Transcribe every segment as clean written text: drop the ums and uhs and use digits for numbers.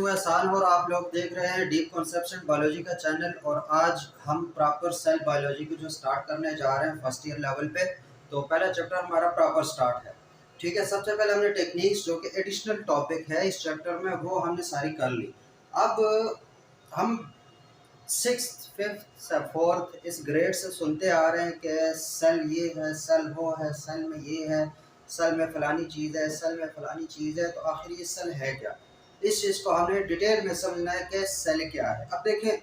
हुए आसान हो और आप लोग देख रहे हैं डीप कॉन्सेप्शन बायोलॉजी का चैनल। और आज हम प्रॉपर सेल बायोलॉजी को जो स्टार्ट करने जा रहे हैं फर्स्ट ईयर लेवल पे। तो पहला चैप्टर हमारा प्रॉपर स्टार्ट है। ठीक है, सबसे पहले हमने टेक्निक्स जो कि एडिशनल टॉपिक है इस चैप्टर में वो हमने सारी कर ली। अब हम सिक्स फिफ्थ फोर्थ इस ग्रेड से सुनते आ रहे हैं कि सेल ये है, सेल वो है, सेल में ये है, सेल में फलानी चीज़ है, सेल में फलानी चीज़ है। तो आखिर ये सेल है क्या, इस चीज़ को हमने डिटेल में समझना है कि सेल क्या है। अब देखें,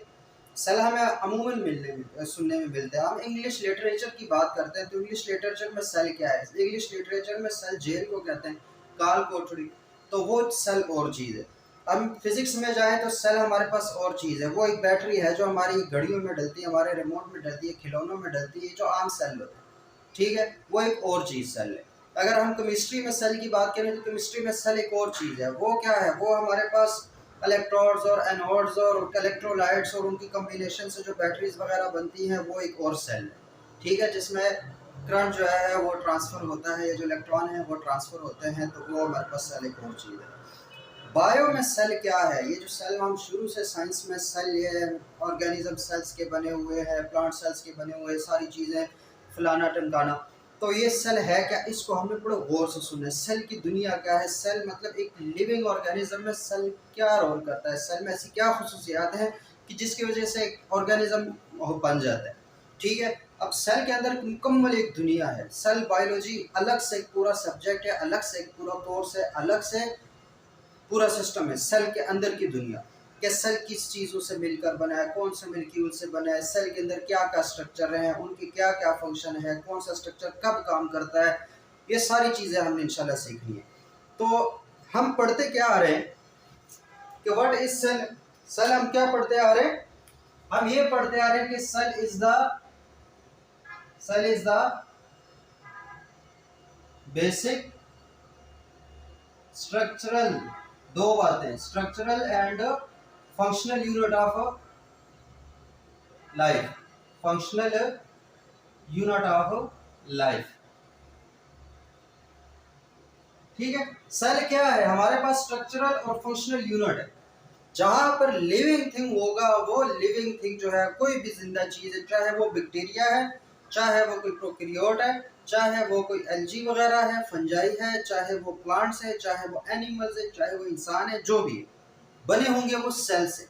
सेल हमें अमूमन सुनने में मिलते हैं। हम इंग्लिश लिटरेचर की बात करते हैं तो इंग्लिश लिटरेचर में सेल क्या है, इंग्लिश लिटरेचर में सेल जेल को कहते हैं, काल कोठरी, तो वो सेल और चीज़ है। हम फिजिक्स में जाएं तो सेल हमारे पास और चीज़ है, वो एक बैटरी है जो हमारी घड़ियों में डलती है, हमारे रिमोट में डलती है, खिलौनों में डलती है, जो आम सेल होता है। ठीक है, वो एक और चीज़ सेल है। अगर हम केमिस्ट्री में सेल की बात करें तो केमिस्ट्री में सेल एक और चीज़ है। वो क्या है, वो हमारे पास इलेक्ट्रोड्स और एनोड्स और इलेक्ट्रोलाइट्स और उनकी कम्बिनेशन से जो बैटरीज वगैरह बनती हैं वो एक और सेल है। ठीक है, जिसमें करंट जो है वो ट्रांसफ़र होता है, जो इलेक्ट्रॉन है वो ट्रांसफ़र होते हैं, तो वो हमारे पास सेल एक और चीज़ है। बायो में सेल क्या है, ये जो सेल हम शुरू से साइंस में सेल, ये ऑर्गेनिज्म सेल्स के बने हुए हैं, प्लांट सेल्स के बने हुए सारी चीज़ें फलाना टमकाना, तो ये सेल है क्या, इसको हमने बड़े गौर से सुना है। सेल की दुनिया क्या है, सेल मतलब एक लिविंग ऑर्गेनिज्म में सेल क्या रोल करता है, सेल में ऐसी क्या खुसूसियात हैं कि जिसकी वजह से एक ऑर्गेनिज्म बन जाता है। ठीक है, अब सेल के अंदर मुकम्मल एक दुनिया है। सेल बायोलॉजी अलग से एक पूरा सब्जेक्ट है, अलग से एक पूरा कोर्स है, अलग से पूरा सिस्टम है। सेल के अंदर की दुनिया कि सेल किस चीज़ों से मिलकर बना है, कौन से मॉलिक्यूल से बना है, सेल के अंदर क्या क्या स्ट्रक्चर है, उनकी क्या क्या फंक्शन है, कौन सा स्ट्रक्चर कब काम करता है, ये सारी चीज़ें हमने इंशाल्लाह सीखनी है। तो हम पढ़ते क्या आ रहे हैं कि व्हाट इज सेल। सेल हम क्या पढ़ते आ रहे हैं, हम ये पढ़ते आ रहे हैं कि cell is the basic structural, दो बातें, structural and functional unit of life, functional unit of life. ठीक है, सेल क्या है, हमारे पास स्ट्रक्चरल और फंक्शनल यूनिट है। जहां पर लिविंग थिंग होगा, वो लिविंग थिंग जो है कोई भी जिंदा चीज है, चाहे वो बैक्टीरिया है, चाहे वो कोई प्रोकैरियोट है, चाहे वो कोई एल्गी वगैरह है, फंजाई है, चाहे वो प्लांट्स है, चाहे वो एनिमल्स है, चाहे वो इंसान है, जो भी बने होंगे वो सेल से।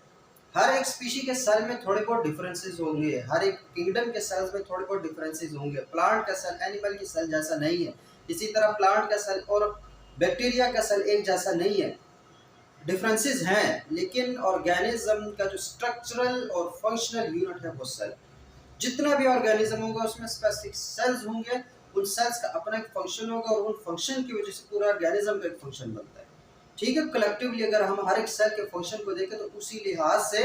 हर एक स्पीशी के सेल में थोड़े बहुत डिफरेंसेस होंगे, हर एक किंगडम के सेल्स में थोड़े बहुत डिफरेंसेस होंगे। प्लांट का सेल एनिमल की सेल जैसा नहीं है, इसी तरह प्लांट का सेल और बैक्टीरिया का सेल एक जैसा नहीं है, डिफरेंसेस हैं। लेकिन ऑर्गेनिज्म का जो स्ट्रक्चरल और फंक्शनल यूनिट है वो सेल। जितना भी ऑर्गेनिज्म होगा उसमें स्पेसिफिक सेल्स होंगे, उन सेल्स का अपना एक फंक्शन होगा और उन फंक्शन की वजह से पूरा ऑर्गेनिज्म का एक फंक्शन बनता है। ठीक है, कलेक्टिवली अगर हम हर एक सेल के फंक्शन को देखें तो उसी लिहाज से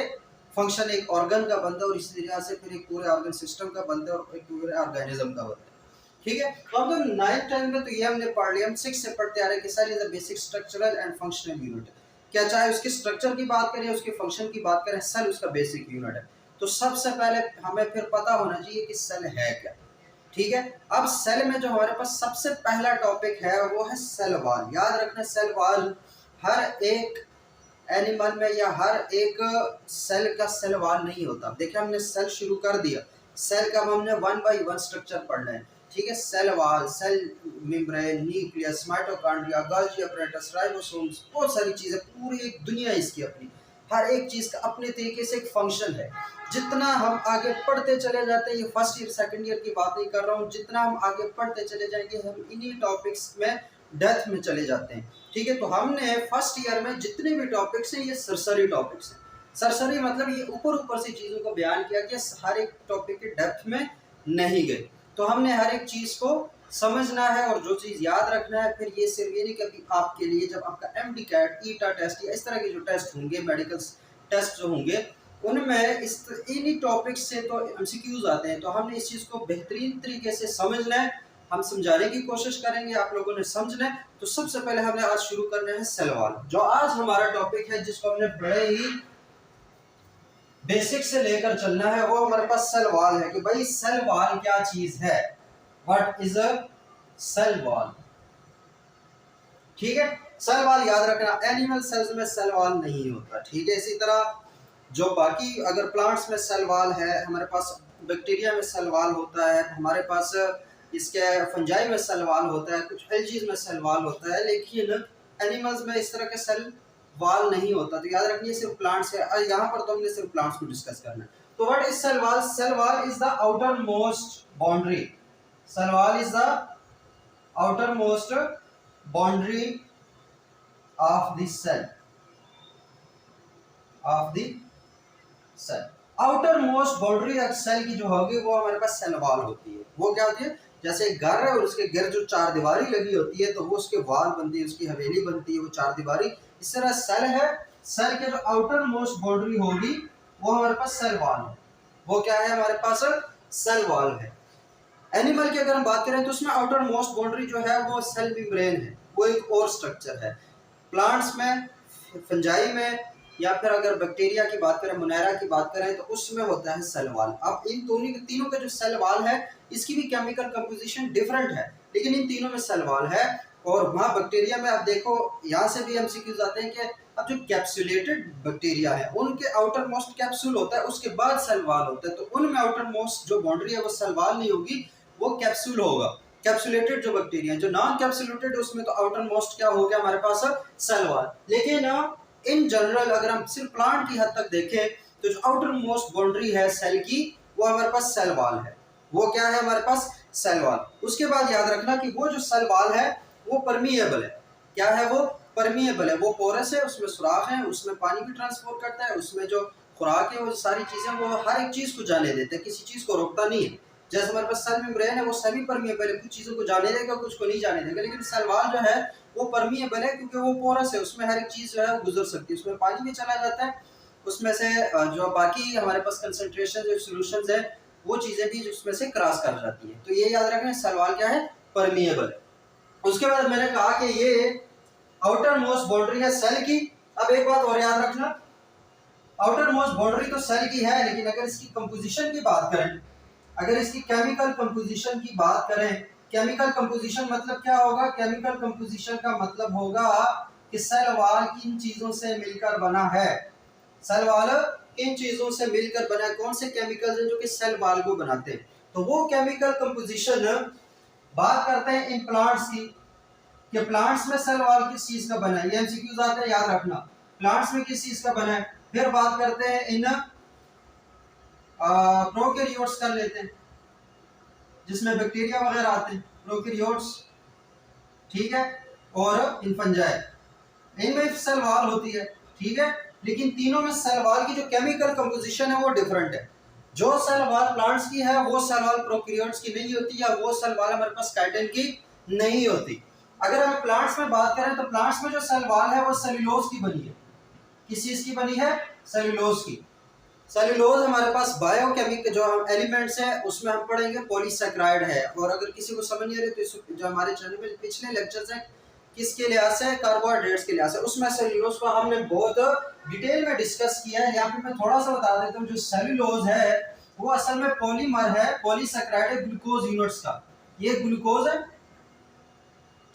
फंक्शन एक ऑर्गन का बनता है और इसी लिहाज से फिर एक पूरे ऑर्गन सिस्टम का बनता है और एक पूरे ऑर्गेनिज्म का बनता है। ठीक है, तो हम तो 9th 10th में तो ये हमने पढ़ लिया। हम 6 से पढ़ते आ रहे हैं कि cell is the basic structural and functional unit. क्या चाहे उसके स्ट्रक्चर की बात करें, उसके फंक्शन की बात करें, सेल उसका बेसिक यूनिट है। तो सबसे पहले हमें फिर पता होना चाहिए कि सेल है क्या। ठीक है, अब सेल में जो हमारे पास सबसे पहला टॉपिक है वो है सेल वॉल। याद रखना, सेल वॉल हर एक एनिमल में या हर एक सेल का सेल वॉल नहीं होता। देखिए, हमने सेल शुरू कर दिया, सेल का हमने 1 बाय 1 स्ट्रक्चर पढ़ना है। ठीक है, cell wall, cell membrane, nucleus, mitochondria, Golgi apparatus, ribosomes, बहुत सारी चीज़ें, पूरी एक दुनिया इसकी अपनी, हर एक चीज़ का अपने तरीके से एक फंक्शन है। जितना हम आगे पढ़ते चले जाते हैं, ये फर्स्ट ईयर सेकंड ईयर की बात नहीं कर रहा हूँ, जितना हम आगे पढ़ते चले जाएंगे हम इन्हीं टॉपिक्स में डेप्थ में चले जाते हैं। ठीक है, तो हमने फर्स्ट ईयर में जितने भी टॉपिक्स हैं ये सरसरी टॉपिक्स हैं। सरसरी मतलब ये ऊपर ऊपर से चीज़ों को बयान किया कि हर एक टॉपिक के डेप्थ में नहीं गए। तो हमने हर एक चीज़ को समझना है और जो चीज़ याद रखना है। फिर ये सिर्फ ये नहीं कि आपके लिए जब आपका MD-CAT, ईटा टेस्ट या इस तरह के जो टेस्ट होंगे, मेडिकल टेस्ट जो होंगे, उनमें इन्हीं टॉपिक्स से तो MCQs आते हैं। तो हमने इस चीज़ को बेहतरीन तरीके से समझना है, हम समझाने की कोशिश करेंगे, आप लोगों ने समझना है। तो सबसे पहले हमने आज शुरू करना है सेल वॉल, जो आज हमारा टॉपिक है, जिसको हमने बड़े ही बेसिक से लेकर चलना है। वो हमारे पास सेल वॉल है कि भाई सेल वॉल क्या चीज है, what is a cell wall. ठीक है, सेल वॉल याद रखना, एनिमल सेल्स में सेल वॉल नहीं होता, ठीक है। इसी तरह जो बाकी अगर प्लांट्स में सेल वॉल है, हमारे पास बैक्टीरिया में सेल वॉल होता है, हमारे पास इसके फंजाई में सेल वॉल होता है, कुछ एल्गीज में सेल वॉल होता है, लेकिन एनिमल्स में इस तरह के सेल वॉल नहीं होता। तो याद रखिए सिर्फ प्लांट्स है, यहाँ पर तो हमने सिर्फ प्लांट्स को डिस्कस करना है। तो what is cell wall? Cell wall is the outermost boundary, cell wall is the outermost boundary of the cell, of the cell. Outermost boundary of cell की जो होगी वो हमारे पास cell wall होती है। वो क्या होती है? जैसे एक घर है और उसके घर जो चार दीवारी लगी होती है तो वो उसके वॉल बनती है, उसकी हवेली बनती है, वो चार दीवारी। इस तरह सेल है, सेल के जो आउटर मोस्ट बाउंड्री होगी वो हमारे पास सेल वॉल है। वो क्या है? हमारे पास सेल वॉल है। एनिमल की अगर हम बात करें तो उसमें आउटर मोस्ट बाउंड्री जो है वो सेल मेम्ब्रेन है, वो एक और स्ट्रक्चर है। प्लांट्स में, फंजाई में, या फिर अगर बैक्टीरिया की बात करें, मोनेरा की बात करें, तो उसमें होता है सेल वॉल। अब इन तीनों का जो सेल वॉल है इसकी भी केमिकल कंपोजिशन डिफरेंट है, लेकिन इन तीनों में सेल वॉल है। और वहाँ बैक्टीरिया में आप देखो, यहाँ से भी एमसीक्यूज आते हैं कि अब जो कैप्सुलेटेड बैक्टीरिया है उनके आउटर मोस्ट कैप्सूल होता है, उसके बाद सेल वॉल होता है, तो उनमें आउटर मोस्ट जो बाउंड्री है वो सेल वॉल नहीं होगी, वो कैप्सूल होगा। कैप्सुलेटेड जो बैक्टीरिया है, जो नॉन कैप्सुलेटेड उसमें तो आउटर मोस्ट क्या हो गया हमारे पास? Cell wall. लेकिन इन जनरल अगर हम सिर्फ प्लांट की हद तक देखें तो जो आउटर मोस्ट बाउंड्री है सेल की वो हमारे पास सेल वॉल है। वो क्या है हमारे पास? Cell wall. उसके बाद याद रखना कि वो जो सेल वॉल है वो परमिएबल है। क्या है वो? परमिएबल है। वो पोरस है, उसमें सुराख है, उसमें पानी भी ट्रांसपोर्ट करता है, उसमें जो खुराक है वो सारी चीजें वो हर एक चीज को जाने देते हैं, किसी चीज को रोकता नहीं है। जैसे हमारे पास सेल मेम्ब्रेन है वो सभी परमिएबल है, कुछ चीजों को जाने देगा कुछ को नहीं जाने देगा, लेकिन सेल वॉल जो है वो परमिएबल है क्योंकि वो पोरस है, उसमें हर एक चीज जो है वो गुजर सकती है, उसमें पानी भी चला जाता है, उसमें से जो बाकी हमारे पास कंसंट्रेशन जो सॉल्यूशंस है वो चीजें भी उसमें से क्रॉस कर जाती है। तो ये याद रखें सेल वॉल क्या है? परमिएबल है। उसके बाद मैंने कहा कि ये आउटर मोस्ट बाउंड्री है सेल की। अब एक बात और याद रखना, आउटर मोस्ट बाउंड्री तो सेल की है, लेकिन अगर इसकी कंपोजिशन की बात करें, अगर इसकी केमिकल कंपोजिशन की बात करें, केमिकल कंपोजिशन मतलब क्या होगा? केमिकल कंपोजिशन का मतलब होगा कि सेल वॉल किन चीजों से मिलकर बना है, सेल वॉल किन चीजों से मिलकर बना है, कौन से केमिकल्स हैं जो कि सेल वॉल को बनाते हैं। तो वो केमिकल कंपोजिशन बात करते हैं इन प्लांट्स की कि प्लांट्स में सेल वॉल किस चीज का बना है। ये एमसीक्यूज आते हैं, याद रखना प्लांट्स में किस चीज का बना है। फिर बात करते हैं इन प्रोकैरियोट्स कर लेते हैं जिसमें बैक्टीरिया वगैरह आते हैं, प्रोकैरियोट्स, ठीक है। और इन फंजाई, इनमें सेल वॉल होती है, ठीक है, लेकिन तीनों में सेल वॉल की जो केमिकल कंपोजिशन है वो डिफरेंट है। जो सेल वॉल प्लांट्स की है वो सेल वॉल प्रोकैरियोट्स की नहीं होती, या वो सेल वॉल हमारे पास काइटिन की नहीं होती। अगर हम प्लांट्स में बात करें तो प्लांट्स में जो सेल वॉल है वो सेल्यूलोज की बनी है। किस चीज की बनी है? सेल्यूलोज की। सेल्यूलोज हमारे पास बायोकेमिकल जो एलिमेंट्स है उसमें हम पढ़ेंगे पॉलीसैकेराइड है। और अगर किसी को समझ नहीं आ रही तो जो हमारे चैनल में पिछले लेक्चर्स हैं किसके लिहाज से? कार्बोहाइड्रेट्स के लिहाज से, उसमें सेल्यूलोज को हमने बहुत डिटेल में डिस्कस किया है। यहाँ पे मैं थोड़ा सा बता देता हूँ, जो सेल्यूलोज है वो असल में पॉलीमर है, पॉलीसैकेराइड है ग्लूकोज यूनिट्स का। ये ग्लूकोज है,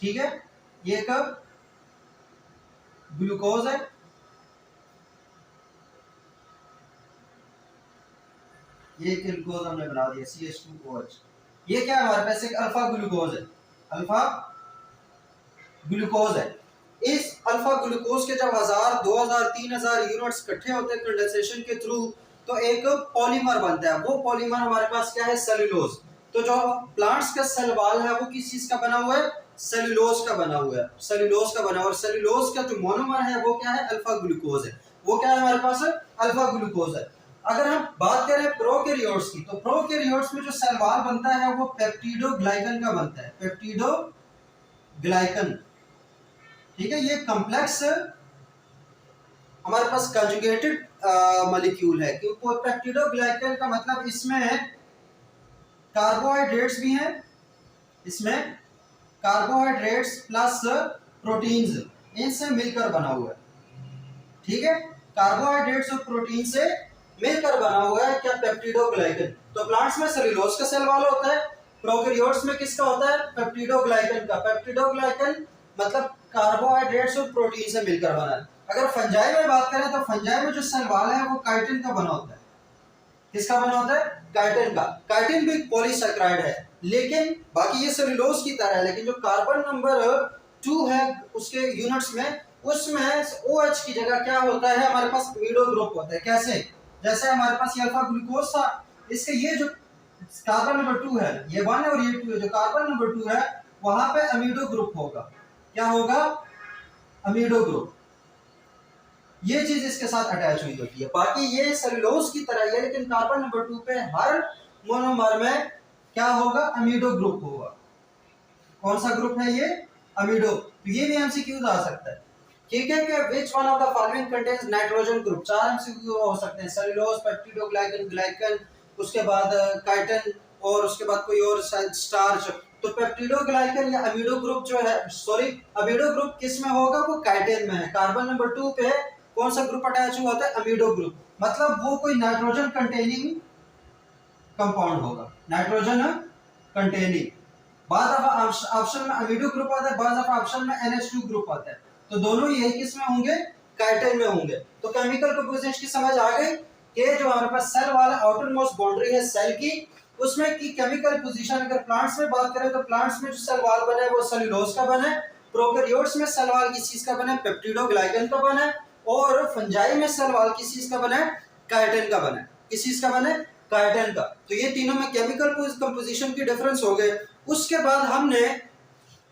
ठीक है, ये कब ग्लूकोज है, ये ग्लूकोज हमने बना दिया CH2OH। ये क्या है हमारे पास? एक अल्फा ग्लूकोज है, अल्फा ग्लूकोज है। इस अल्फा ग्लूकोज के जब 1000, 2000, 3000 यूनिट्स इकट्ठे होते हैं कंडेंसेशन के थ्रू तो एक पॉलीमर बनता है। वो पॉलीमर हमारे पास क्या है? सेल्यूलोज। तो जो प्लांट्स का सेल वॉल है वो किस चीज का बना हुआ है? सेल्यूलोज का बना हुआ है, सेल्यूलोज का बना हुआ है। सेल्यूलोज का जो मोनोमर है वो क्या है? अल्फा ग्लूकोज है। वो क्या है हमारे पास? अल्फा ग्लूकोज है। अगर हम बात करें प्रोकैरियोट्स की, तो प्रोकैरियोट्स में जो सेल वॉल बनता है वो पेप्टिडोग्लाइकन का बनता है, पेप्टिडोग्लाइकन, ठीक है। ये कॉम्प्लेक्स हमारे पास कंजुगेटेड मॉलिक्यूल है, क्योंकि पेप्टिडोग्लाइकन का मतलब इसमें कार्बोहाइड्रेट्स भी हैं, इसमें कार्बोहाइड्रेट्स प्लस प्रोटीन्स इनसे मिलकर बना हुआ है, ठीक है। कार्बोहाइड्रेट्स और प्रोटीन से मिलकर बना हुआ है क्या? पेप्टिडोग्लाइकन। तो प्लांट्स में सेल्यूलोज का सेल वॉल होता है, प्रोकैरियोट्स में किसका होता है? पेप्टिडोग्लाइकन का। पेप्टिडोग्लाइकन मतलब कार्बोहाइड्रेट्स और प्रोटीन से मिलकर बना है। अगर फंजाई में बात करें तो फंजाई में जो सेल वॉल है वो काइटिन का बना होता है। किसका बना होता है? काइटिन का। काइटिन भी एक पॉलीसैकेराइड है, लेकिन बाकी ये सेलुलोज की तरह है, लेकिन जो कार्बन नंबर 2 है उसके यूनिट्स में, उसमें OH की जगह क्या होता है, हमारे पास अमीडो ग्रुप होता है। कैसे? जैसे हमारे पास ये अल्फा ग्लूकोज था, इसके ये जो कार्बन नंबर 2 है, ये 1 है और ये 2 है, जो कार्बन नंबर 2 है वहां पे अमीडो ग्रुप होगा। क्या होगा? अमीडो ग्रुप। ये चीज इसके साथ अटैच हुई होती है। बाकी ये सेलुलोज की तरह है, लेकिन कार्बन नंबर 2 पे हर मोनोमर में क्या होगा? अमीडो ग्रुप होगा। कौन सा ग्रुप है ये? अमीडो। तो ये भी एमसीक्यूज आ सकता है, ठीक है, कि which one of the following contains nitrogen group. 4 MCQ हो सकते हैं, सेलुलोज, पेप्टिडोग्लाइकन, ग्लाइकन, उसके बाद काइटिन और उसके बाद कोई और स्टार्च। तो पेप्टिडोग्लाइकन या अमीडो ग्रुप जो है, सॉरी अमीडो ग्रुप किस में होगा? वो काइटिन में है। कार्बन नंबर 2 पे कौन सा ग्रुप अटैच हुआ होता है? अमीडो ग्रुप। मतलब वो कोई नाइट्रोजन कंटेनिंग कंपाउंड होगा, नाइट्रोजन कंटेनिंग। बाद ऑप्शन में अमीडो ग्रुप आता है, बाद ऑप्शन में NH2 ग्रुप आता है। तो दोनों यही किस में होंगे? काइटिन में होंगे। तो केमिकल कंपोजिशन की समझ आ गई कि जो हमारे पास सेल वाला आउटर मोस्ट बाउंड्री है सेल की, उसमें की केमिकल पोजीशन अगर प्लांट्स में बात करें तो प्लांट्स में जो सेल वॉल बना है वो सेलुलोज का बना है। प्रोकैरियोट्स में सेल वॉल किस चीज का बना है? पेप्टिडोग्लाइकन का बना है। और फंजाई में सेल वॉल किस चीज का बना है? काइटिन का बना है। किस चीज का बना है? काइटिन का। तो ये तीनों में केमिकल कंपोजिशन की डिफरेंस हो गए। उसके बाद हमने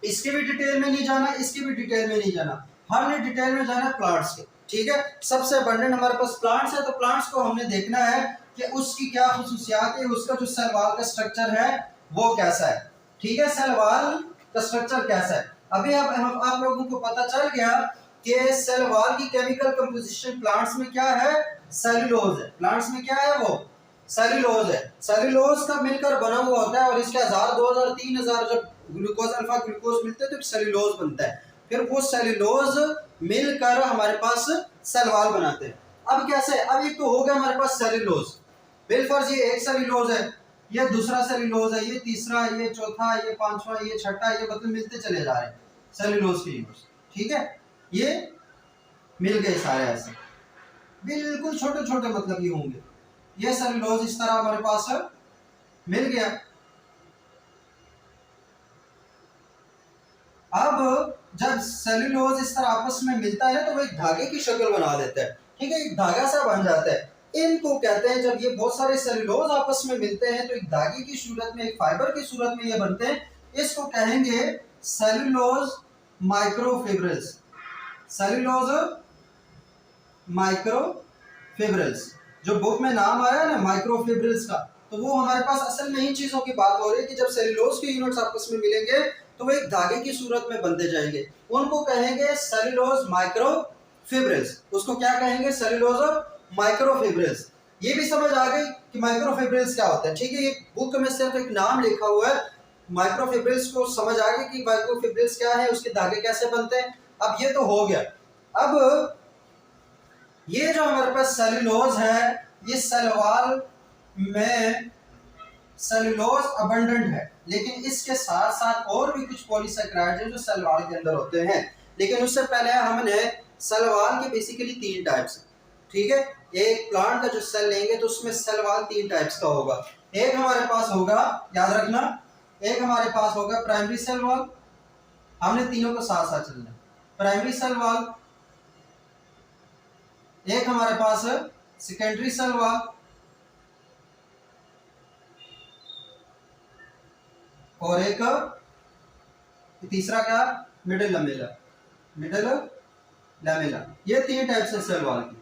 इसके भी डिटेल में नहीं जाना, इसके भी डिटेल में नहीं जाना, हमने डिटेल में जाना प्लांट्स के, ठीक है। सबसे अबंडेंट हमारे पास प्लांट्स है, तो प्लांट्स को हमने देखना है कि उसकी क्या खुसूसियात है, उसका जो सेल वॉल का स्ट्रक्चर है वो कैसा है, ठीक है। सेल वॉल का स्ट्रक्चर कैसा है, अभी अब आप लोगों को पता चल गया कि सेल वॉल की केमिकल कंपोजिशन प्लांट्स में क्या है? सेलुलोज है। प्लांट्स में क्या है? वो सेलुलोज है। सेलुलोज का मिलकर बना हुआ होता है और इसके 1000, 2000, 3000 जब ग्लूकोज अल्फा ग्लूकोज मिलते हैं तो सेलुलोज बनता है। फिर वो सेलुलोज मिलकर हमारे पास सेल वॉल बनाते हैं। अब कैसे? अब एक तो हो गया हमारे पास सेलुलोज, बिलफर्ज ये एक सेलुलोज है, ये दूसरा सेलुलोज है, ये तीसरा, ये चौथा, ये पांचवा, ये छठा, ये मतलब मिलते चले जा रहे हैं सेलुलोज के यूनिट्स, ठीक है। ये मिल गए सारे ऐसे बिल्कुल छोटे छोटे मतलब ये होंगे। ये सेलुलोज इस तरह हमारे पास मिल गया। अब जब सेलुलोज इस तरह आपस में मिलता है तो वो एक धागे की शक्ल बना देता है, ठीक है, एक धागा सा बन जाता है। इनको कहते हैं, जब ये बहुत सारे सेलुलोज आपस में मिलते हैं तो एक धागे की सूरत में, एक फाइबर की सूरत में ये बनते हैं। इसको कहेंगे सेलुलोज माइक्रोफिब्रिल्स। सेलुलोज माइक्रोफिब्रिल्स, जो बुक में नाम आया ना माइक्रोफिब्रिल्स का, तो वो हमारे पास असल में इन चीजों की बात हो रही है कि जब सेलुलोज के यूनिट्स आपस में मिलेंगे तो वो एक धागे की सूरत में बनते जाएंगे। उनको कहेंगे सेलुलोज माइक्रोफिब्रिल्स। उसको क्या कहेंगे? Cellulose microfibrils. ये भी समझ आ गई कि माइक्रोफिब्रिल्स क्या होता है, ठीक है। ये बुक में सिर्फ एक नाम लिखा हुआ है, माइक्रोफिब्रिल्स को समझ आ गई कि माइक्रोफिब्रिल्स क्या है, उसके धागे कैसे बनते हैं। अब ये तो हो गया। अब ये जो हमारे पास सेलुलोज है, ये सेल वॉल में सेलुलोज अबंडेंट है, लेकिन इसके साथ साथ और भी कुछ पॉलीसैकेराइड है जो सेल वॉल के अंदर होते हैं। लेकिन उससे पहले हमने सेल वॉल के बेसिकली 3 टाइप्स, ठीक है। एक प्लांट का जो सेल लेंगे तो उसमें सेल वॉल 3 टाइप्स का होगा। एक हमारे पास होगा, याद रखना, एक हमारे पास होगा प्राइमरी सेल वॉल। हमने तीनों को साथ साथ चलना, प्राइमरी सेल वॉल, एक हमारे पास है सेकेंडरी सेल वॉल, और एक तीसरा क्या? Middle lamella. Middle lamella. ये 3 टाइप्स है सेल वॉल की,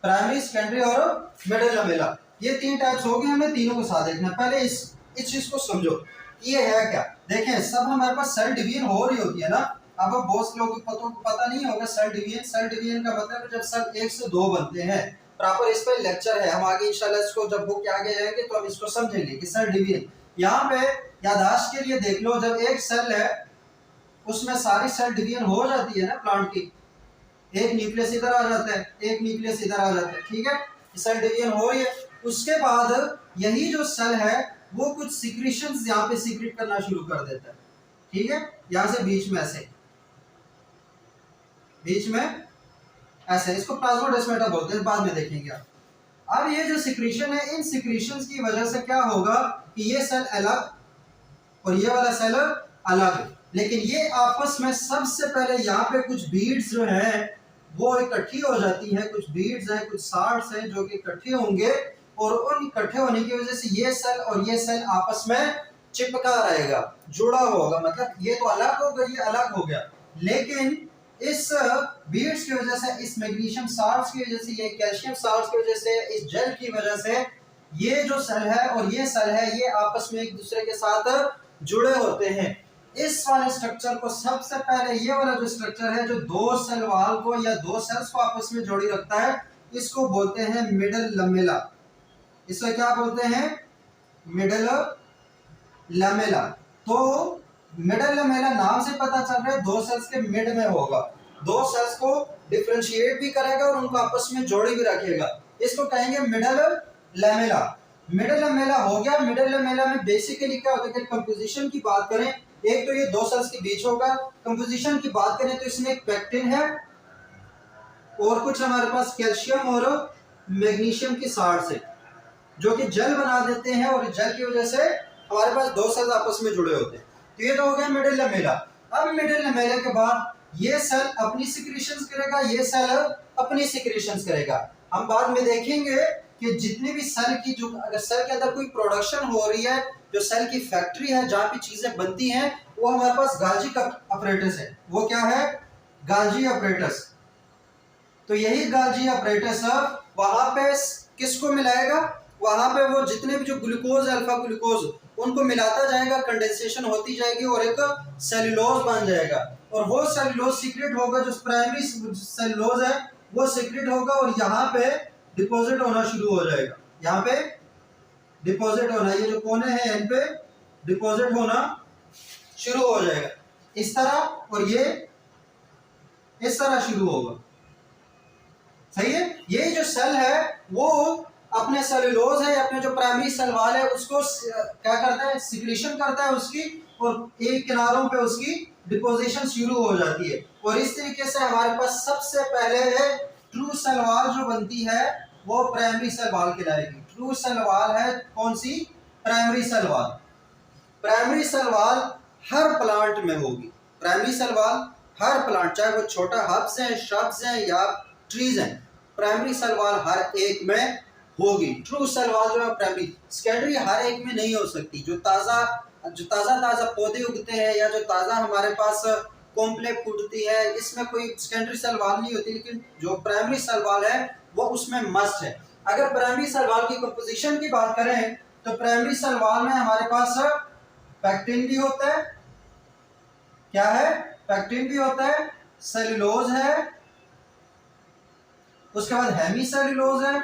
प्राइमरी, सेकेंडरी और मिडिल लैमेला। ये 3 टाइप्स हो गए, हमें तीनों को साथ देखना। पहले इस चीज को समझो, ये है क्या। देखें, सब हमारे पास सेल डिवीजन हो रही होती है ना। अब बहुत लोगों को पता नहीं होगा सेल डिवीजन। सेल डिवीजन का मतलब जब सेल 1 से 2 बनते हैं। प्रॉपर इस पर लेक्चर है, हम आगे इंशाल्लाह इसको जब बुक के आगे जाएंगे तो हम इसको समझेंगे कि सेल डिवीजन। यहाँ पे याददाश्त के लिए देख लो, जब एक सेल है उसमें सारी सेल डिवीजन हो जाती है ना प्लांट की, एक न्यूक्लियस इधर आ जाता है, एक न्यूक्लियस इधर आ जाता है, ठीक है, सेल डिवीजन हो रही है। उसके बाद यही जो सेल है वो कुछ सिक्रीशंस यहाँ पे सीक्रेट करना शुरू कर देता है, ठीक है, यहाँ से बीच में ऐसे बीच में ऐसे, इसको प्लाज्मोडेस्माटा बोलते हैं, बाद में देखेंगे आप। अब ये जो सिक्रीशन है, इन सिक्रीशंस की वजह से क्या होगा कि ये सेल अलग और ये वाला सेल अलग, लेकिन ये आपस में सबसे पहले यहाँ पे कुछ बीड्स जो हैं वो इकट्ठी हो जाती है, कुछ बीड्स हैं, कुछ सार्ट्स हैं जो कि इकट्ठे होंगे, और उन इकट्ठे होने की वजह से ये सेल और ये सेल आपस में चिपका रहेगा, जुड़ा होगा, मतलब ये तो अलग होगा, ये अलग हो गया, लेकिन इस बीड्स की वजह से, इस मैग्नीशियम साल्ट्स की वजह से, ये कैल्शियम साल्ट्स की वजह से, इस जेल की वजह से ये जो सेल है और ये सेल है ये आपस में एक दूसरे के साथ जुड़े होते हैं। इस वाले स्ट्रक्चर को सबसे पहले, ये वाला जो स्ट्रक्चर है जो दो सेल वाल को या दो सेल्स को आपस में जोड़ी रखता है, इसको बोलते हैं मिडल लमेला। इसको क्या बोलते हैं? Middle Lamela. तो मिडल लमेला नाम से पता चल रहा है दो सेल्स के मिड में होगा, दो सेल्स को डिफरेंशिएट भी करेगा और उनको आपस में जोड़ी भी रखेगा, इसको कहेंगे मिडल लमेला। मिडल लमेला हो गया। मिडल लमेला में बेसिकली क्या होता है, कंपोजिशन की बात करें, एक तो ये दो सेल्स के बीच होगा, कंपोजिशन की बात करें तो इसमें एक पेक्टिन है और कुछ हमारे पास कैल्शियम और मैग्नीशियम की साल्ट्स है जो कि जेल बना देते हैं, और जेल की वजह से हमारे पास दो सेल्स आपस में जुड़े होते हैं। तो ये तो हो गया मिडल लमेला। अब मिडल लमेला के बाद ये सेल अपनी सिक्रीशंस करेगा, ये सेल अपनी सिक्रीशंस करेगा। हम बाद में देखेंगे कि जितने भी सेल की, जो अगर सेल के अंदर कोई प्रोडक्शन हो रही है, जो सेल की फैक्ट्री है जहाँ पे चीजें बनती हैं, वो हमारे पास गाल्जी अपरेटस है। वो क्या है? गाल्जी अपरेटस। तो यही गाल्जी अपरेटस वहां पे किसको मिलाएगा? वहां पे वो जितने भी जो ग्लूकोज, अल्फा ग्लूकोज, उनको मिलाता जाएगा, कंडेंसेशन होती जाएगी और एक सेलुलोज बन जाएगा, और वो सेलुलोज सीक्रेट होगा, जो प्राइमरी सेलुलोज है वो सीक्रेट होगा और यहाँ पे डिपॉजिट होना शुरू हो जाएगा। यहाँ पे डिपॉजिट होना, ये जो कोने हैं इन पे डिपॉजिट होना शुरू हो जाएगा इस तरह, और ये इस तरह शुरू होगा। सही है? ये जो सेल है वो अपने सेलुलोज है, अपने जो प्राइमरी सेल वाल है उसको क्या करता है? सिक्रीशन करता है उसकी, और एक किनारों पे उसकी डिपोजिशन शुरू हो जाती है, और इस तरीके से हमारे पास सबसे पहले है ट्रू सेल वाल जो बनती है वो प्राइमरी सेल वाल कहलाएगी। ट्रू सेल वाल है कौन सी? Primary cell wall. Primary cell wall हर प्लांट में होगी। प्राइमरी सेल वाल हर प्लांट, चाहे वो छोटा हर्ब्स है, श्रब्स हैं या ट्रीज हैं, प्राइमरी सेल वाल हर एक में होगी। ट्रू सेल वाल जो है प्राइमरी, सेकेंडरी हर एक में नहीं हो सकती। जो ताज़ा पौधे उगते हैं या जो ताज़ा हमारे पास कॉम्प्लेक्स उगती है, इसमें कोई सेकेंडरी सेल वाल नहीं होती, लेकिन जो प्राइमरी सेल वाल है वो उसमें मस्ट है। अगर प्राइमरी सेल वाल की कंपोजिशन की बात करें तो प्राइमरी सेल वाल में हमारे पास पैक्टिन भी होता है। क्या है? पैक्टिन भी होता है, सेलुलोज है, उसके बाद हेमी सेलुलोज है।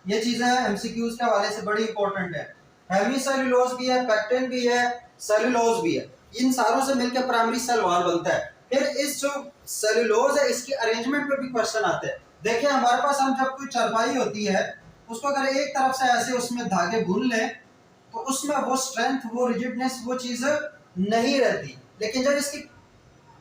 ये चीजें एमसीक्यूज के हवाले से बड़ी इंपॉर्टेंट है। हेमी सेलुलोज भी है, पैक्टिन भी है, सेलुलोज भी है। इन सारों से मिलकर प्राइमरी सेल वाल बनता है। फिर इस जो सेलुलोज है इसकी अरेंजमेंट पे भी क्वेश्चन आते हैं। देखिए हमारे पास, हम जब कोई चारपाई होती है उसको अगर एक तरफ से ऐसे उसमें धागे बुन लें तो उसमें वो स्ट्रेंथ, वो रिजिडनेस, वो चीज नहीं रहती, लेकिन जब इसकी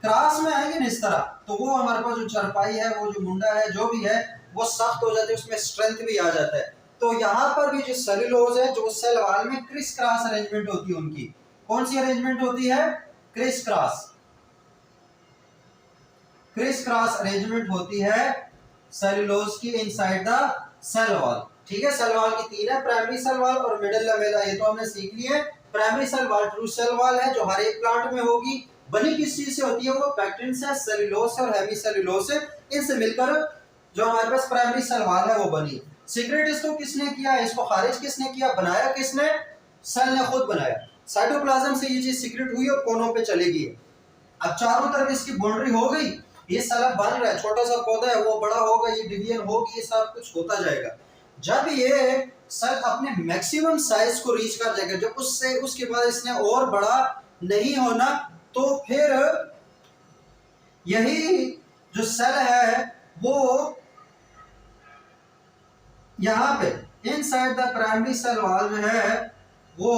क्रॉस में आएंगे ना इस तरह, तो वो हमारे पास जो चारपाई है, वो जो मुंडा है, जो भी है, वो सख्त हो जाती है, उसमें स्ट्रेंथ भी आ जाता है। तो यहाँ पर भी जो सेलुलोज है, जो सेल वाल में क्रिस क्रॉस अरेंजमेंट होती है उनकी। कौन सी अरेंजमेंट होती है? Criss cross. Criss cross arrangement होती है सेलुलोज की इनसाइड द सेल वॉल। ठीक है? सेल वॉल की तीन है, प्राइमरी सेल वॉल और मिडल लमेला, ये तो हमने सीख लिए। Primary cell wall true cell wall है जो हर एक प्लांट में होगी। बनी किस चीज से होती है? वो पैक्टिन से, सेलुलोज से और हेमी सेलुलोज से, इनसे मिलकर जो हमारे पास प्राइमरी सेल वॉल है वो बनी। सीक्रेट इसको किसने किया? इसको खारिज किसने किया? बनाया किसने? सेल ने खुद बनाया। साइटोप्लाज्म से ये चीज सीक्रेट हुई और कोनों पे चली गई। अब चारों तरफ इसकी बाउंड्री हो गई, ये साला बन रहा है, छोटा सा पौधा है वो बड़ा होगा, ये डिवीजन होगी, ये सब कुछ होता जाएगा। जब ये सेल अपने मैक्सिमम साइज को रीच कर जाएगा, जब उसके बाद इसने और बड़ा नहीं होना, तो फिर यही जो सेल है वो यहाँ पे inside the primary cell wall जो है वो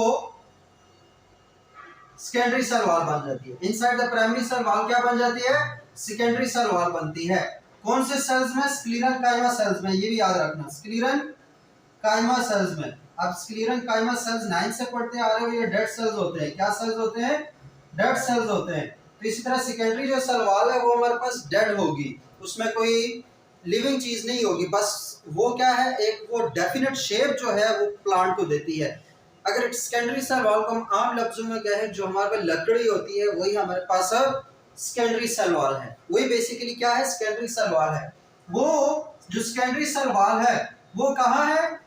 सेकेंडरी सेल वॉल बन जाती है। Inside the primary cell wall क्या बन जाती है? सेकेंडरी सेल वॉल बनती है। कौन से सेल्स में? स्क्लीरन काइमा सेल्स में, ये भी याद रखना, स्क्लीरन काइमा सेल्स में। अब स्क्लीरन काइमा सेल्स 9 से पढ़ते आ रहे हो, ये डेड सेल्स होते हैं। क्या सेल्स होते हैं? डेड सेल्स होते हैं। तो इसी तरह सेकेंडरी जो सेल वॉल है वो हमारे पास डेड होगी, उसमें कोई लिविंग चीज नहीं होगी, बस वो क्या है, एक वो डेफिनेट शेप जो है वो प्लांट को देती है। अगर सेकेंडरी सेल वॉल को हम आम लफ्जों में कहें, जो हमारे पास लकड़ी होती है वही हमारे पास सेकेंडरी सेल वॉल है। वही बेसिकली क्या है? सेकेंडरी सेल वॉल है। वो जो सेकेंडरी सेल वॉल है वो कहाँ है?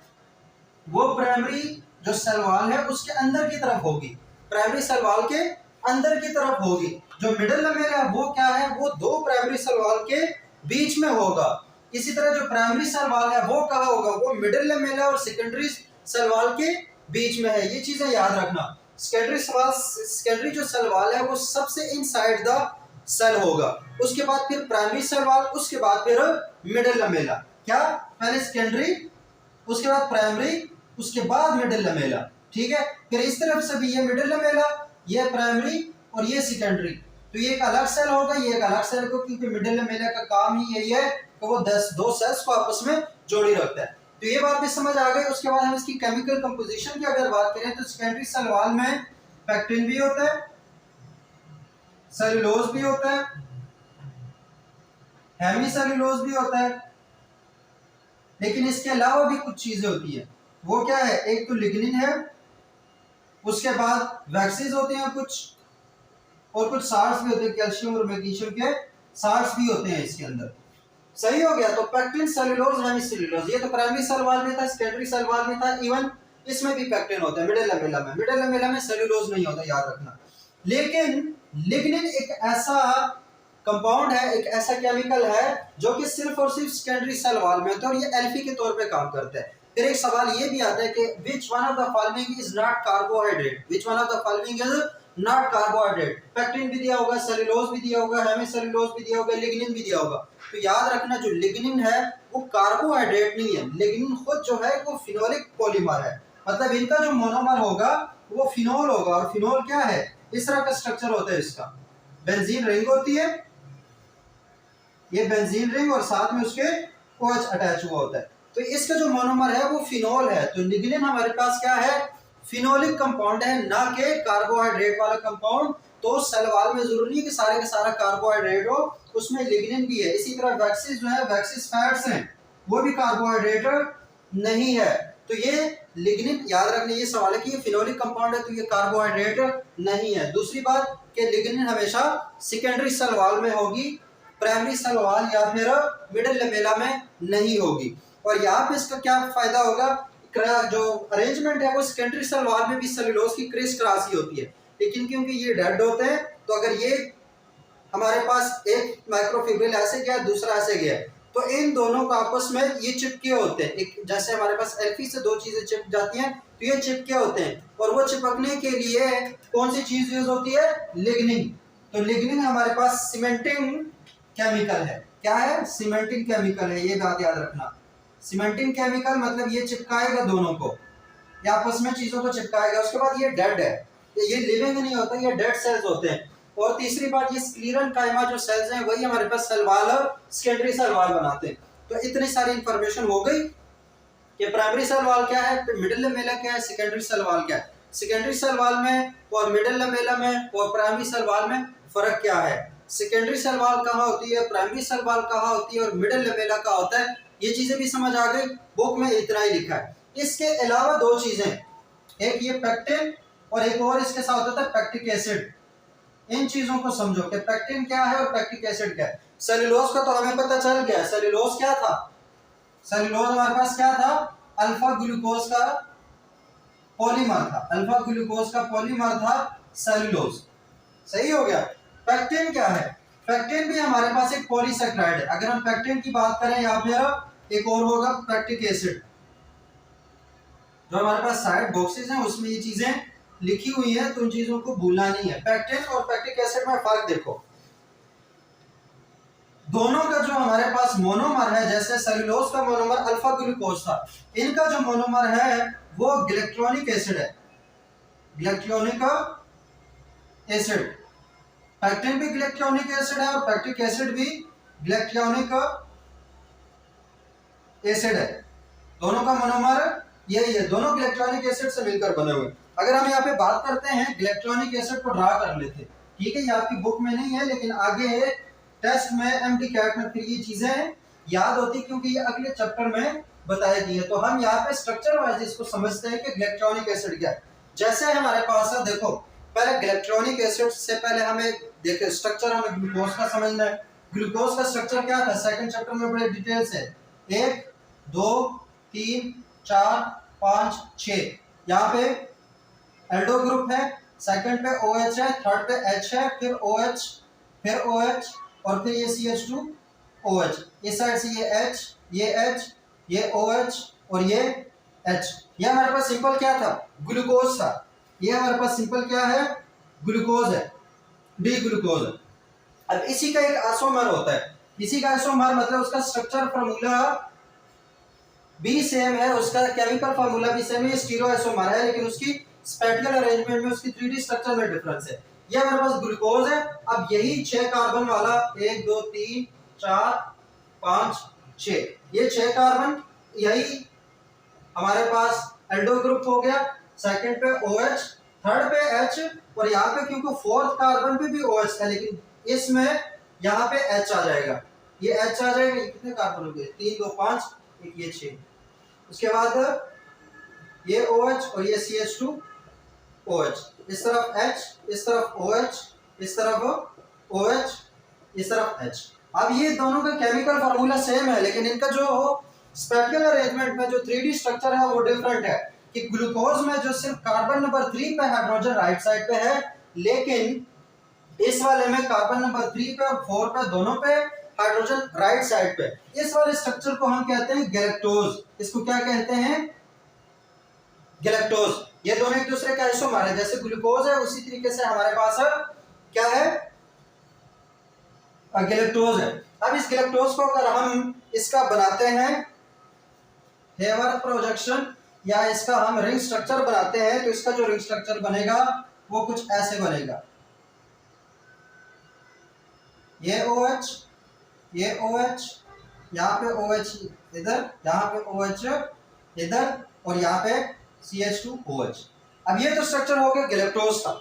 वो प्राइमरी जो सेल वॉल है उसके अंदर की तरफ होगी, प्राइमरी सेल वॉल के अंदर की तरफ होगी। जो मिडिल लमेला है वो क्या है? वो दो प्राइमरी सेल वॉल के बीच में होगा। इसी तरह जो प्राइमरी सेल वॉल है वो कहाँ होगा? वो मिडिल लमेला और सेकेंडरी सेल वॉल के बीच में है। ये चीजें याद रखना। सेकेंडरी जो सेल वॉल है वो सबसे इनसाइड द सेल होगा, उसके बाद फिर प्राइमरी सेल वॉल, उसके बाद फिर मिडिल लमेला। क्या? पहले सेकेंडरी, उसके बाद प्राइमरी, उसके बाद मिडिल लमेला। ठीक है, फिर इस तरफ से भी ये मिडिल लमेला, ये प्राइमरी और ये सेकेंडरी। तो ये एक अलग सेल होगा, ये एक अलग सेल होगा, क्योंकि मिडिल लमेला का काम ही यही है कि वो दो सेल्स को आपस में जोड़ी रखता है। तो ये बात भी समझ आ गई। उसके बाद हम इसकी केमिकल कंपोजिशन की अगर बात करें तो सेकेंडरी सेल वॉल में पैक्टिन भी होता है, सेलुलोज भी होता है, हेमीसेलुलोज भी होता है, लेकिन इसके अलावा भी कुछ चीजें होती है। वो क्या है? एक तो लिग्निन है, उसके बाद वैक्सीज होते हैं कुछ, और कुछ साल्ट्स भी होते हैं, कैल्शियम और मैग्नीशियम के साल्ट्स भी होते हैं इसके अंदर। सही हो गया। तो पैक्टिन, सेलुलोज, हेमीसेलुलोज, ये तो प्राइमरी सेल वॉल में था, सेकेंडरी सेल वॉल में था, इवन इसमें भी पैक्टिन होता है। मिडिल लमेला में, मिडिल लमेला में सेलुलोज नहीं होता, याद रखना। लेकिन लिग्निन एक ऐसा कंपाउंड है, एक ऐसा केमिकल है जो कि सिर्फ और सिर्फ सेकेंडरी सेल वॉल में होता है और ये एल्फी के तौर पे काम करता है। फिर एक सवाल ये भी आता है कि which one of the following is not carbohydrate, which one of the following is not carbohydrate. Pectin भी दिया होगा, सेलुलोज भी दिया होगा, हेमीसेलुलोज भी दिया होगा, लिग्निन भी दिया होगा। तो याद रखना जो लिग्निन है वो कार्बोहाइड्रेट नहीं है, लिग्निन खुद जो है वो फिनोलिक पॉलीमर है। मतलब इनका जो मोनोमर होगा वो फिनोल होगा, और फिनोल क्या है? इस तरह का स्ट्रक्चर होता है इसका, बेंजीन रिंग होती है, ये बेंजीन रिंग और साथ में उसके OH अटैच हुआ होता है। तो इसका जो मोनोमर है वो फिनोल है। तो लिग्निन हमारे पास क्या है? फिनोलिक कंपाउंड है, ना कि कार्बोहाइड्रेट वाला कंपाउंड। तो सेल वॉल में जरूरी है कि सारे का सारा कार्बोहाइड्रेट हो, उसमें लिग्निन भी है। इसी तरह वैक्सीज जो है, वैक्सीज फैट्स हैं, वो भी कार्बोहाइड्रेट नहीं है। तो ये लिग्निन याद रखने, ये सवाल है कि ये फिनोलिक कंपाउंड है तो ये कार्बोहाइड्रेट नहीं है। दूसरी बात कि लिग्निन हमेशा सेकेंडरी सेल वॉल में होगी, प्राइमरी सेल वॉल या फिर मिडिल लमेला में नहीं होगी। और यहाँ पे इसका क्या फायदा होगा? जो अरेंजमेंट है वो सेकेंडरी सेल वॉल में भी सेलुलोज की क्रिस क्रॉस ही होती है, लेकिन क्योंकि ये डेड होते हैं तो अगर ये हमारे पास एक माइक्रोफिब्रिल ऐसे गया, दूसरा ऐसे गया, तो इन दोनों का आपस में ये चिपके होते हैं। एक जैसे हमारे पास एल्फी से दो चीजें चिपक जाती हैं तो ये चिपके होते हैं, और वो चिपकने के लिए कौन सी चीज यूज होती है? लिग्निन। तो लिग्निन हमारे पास सीमेंटिंग केमिकल है। क्या है? सीमेंटिंग केमिकल है, ये बात याद रखना। सीमेंटिंग केमिकल मतलब ये चिपकाएगा दोनों को, ये आपस में चीजों को चिपकाएगा। उसके बाद ये डेड है, ये लिविंग नहीं होता, ये डेड सेल्स होते हैं। और तीसरी बात, ये स्क्लीरन काइमा जो सेल्स हैं वही हमारे पास सेल वॉल और सेकेंडरी सेल वॉल बनाते हैं। तो इतनी सारी इंफॉर्मेशन हो गई कि प्राइमरी सेल वॉल क्या है, मिडिल लमेला क्या है, सेकेंडरी सेल वॉल क्या है। सेकेंडरी सेल वॉल में और मिडिल लमेला में और प्राइमरी सेल वॉल में फर्क क्या है, सेकेंडरी सेल वॉल कहाँ होती है, प्राइमरी सेल वॉल कहाँ होती है और मिडिल लमेला कहाँ होता है, ये चीजें भी समझ आ गई। बुक में इतना ही लिखा है। इसके अलावा दो चीजें, एक ये पैक्टिन और एक और इसके साथ होता है पैक्टिक एसिड। इन चीजों को समझो कि पैक्टिन क्या है और पैक्टिक एसिड क्या है। सेलुलोज का तो हमें पता चल गया, सेलुलोज क्या था? सेलुलोज हमारे पास क्या था? अल्फा ग्लूकोज का पॉलीमर था, अल्फा ग्लूकोज का पॉलीमर था सेलुलोज। सही हो गया। पैक्टिन क्या है? पैक्टिन भी हमारे पास एक पॉलीसेक्राइड है। अगर हम पैक्टिन की बात करें या फिर एक और होगा पैक्टिक एसिड, जो हमारे पास साइड बॉक्सेस हैं उसमें ये चीजें लिखी हुई है, तो उन चीजों को भूलना नहीं है। पैक्टिन और पैक्टिक एसिड में फर्क देखो, दोनों का जो हमारे पास मोनोमर है, जैसे सेलुलोज का मोनोमर अल्फा ग्लूकोज था, इनका जो मोनोमर है वो ग्लाइकोलिक एसिड है, ग्लाइकोलिक एसिड। पैक्टिन भी ग्लैक्टोनिक एसिड है और पैक्टिक एसिड भी ग्लैक्टोनिक एसिड है। दोनों का मोनोमर यही है, दोनों ग्लैक्टोनिक एसिड से मिलकर बने हुए। अगर हम यहाँ पे बात करते हैं ग्लैक्टोनिक एसिड को ड्रा कर लेते, ठीक है, ये आपकी बुक में नहीं है लेकिन आगे टेस्ट में MTCAT में फिर ये चीजें याद होती क्योंकि ये अगले चैप्टर में बताई गई है। तो हम यहाँ पे स्ट्रक्चर वाइज इसको समझते हैं कि ग्लैक्टोनिक एसिड क्या है। जैसे हमारे पास है, देखो पहले ग्लैक्टोनिक एसिड से पहले हमें देखे स्ट्रक्चर, हमें ग्लूकोज का समझना है। ग्लूकोज का स्ट्रक्चर क्या था, सेकंड चैप्टर में बड़े डिटेल से 1 2 3 4 5 6, यहाँ पे एल्डो ग्रुप है, सेकंड पे OH है, थर्ड पे H है, फिर OH, फिर OH और फिर ये CH2OH, इस साइड से ये H, ये H, ये OH और ये H। ये हमारे पास सिंपल क्या था, ग्लूकोज था। ये हमारे पास सिंपल क्या है, ग्लूकोज है, डी ग्लूकोज है। अब इसी का एक आइसोमर होता है, इसी का आइसोमर मतलब उसका स्ट्रक्चर फार्मूला भी सेम है, उसका केमिकल फार्मूला भी सेम है, स्टीरो आइसोमर है, लेकिन उसकी स्पेटियल अरेंजमेंट में, उसकी 3D स्ट्रक्चर में डिफरेंस है। ये हमारे पास ग्लूकोज है। अब यही 6 कार्बन वाला 1 2 3 4 5 6, ये 6 कार्बन, यही हमारे पास एल्डो ग्रुप हो गया, सेकंड पे OH, थर्ड पे H और यहाँ पे क्योंकि फोर्थ कार्बन पे भी OH था लेकिन इसमें यहाँ पे H आ जाएगा, ये H आ जाएगा। कितने कार्बन हो गए, 3 2 5, एक ये 6, उसके बाद ये OH और ये CH2OH, इस तरफ H, इस तरफ OH, इस तरफ OH, इस तरफ H। अब ये दोनों का केमिकल फार्मूला सेम है लेकिन इनका जो स्पेटियल अरेंजमेंट में जो 3D स्ट्रक्चर है वो डिफरेंट है। कि ग्लूकोज में जो सिर्फ कार्बन नंबर 3 पे हाइड्रोजन राइट साइड पे है, लेकिन इस वाले में कार्बन नंबर 3 पे और 4 पे दोनों पे हाइड्रोजन राइट साइड पे। इस वाले स्ट्रक्चर को हम कहते हैं गैलेक्टोज। इसको क्या कहते हैं, गैलेक्टोज। ये दोनों एक दूसरे का आइसोमर है, जैसे ग्लूकोज है उसी तरीके से हमारे पास क्या है, गैलेक्टोज है। अब इस गैलेक्टोज को अगर हम इसका बनाते हैं हेवर प्रोजेक्शन या इसका हम रिंग स्ट्रक्चर बनाते हैं, तो इसका जो रिंग स्ट्रक्चर बनेगा वो कुछ ऐसे बनेगा, ये OH, ये OH, यहाँ पे OH इधर, यहाँ पे OH इधर और यहाँ पे CH2OH। अब ये तो स्ट्रक्चर हो गया गैलेक्टोज का।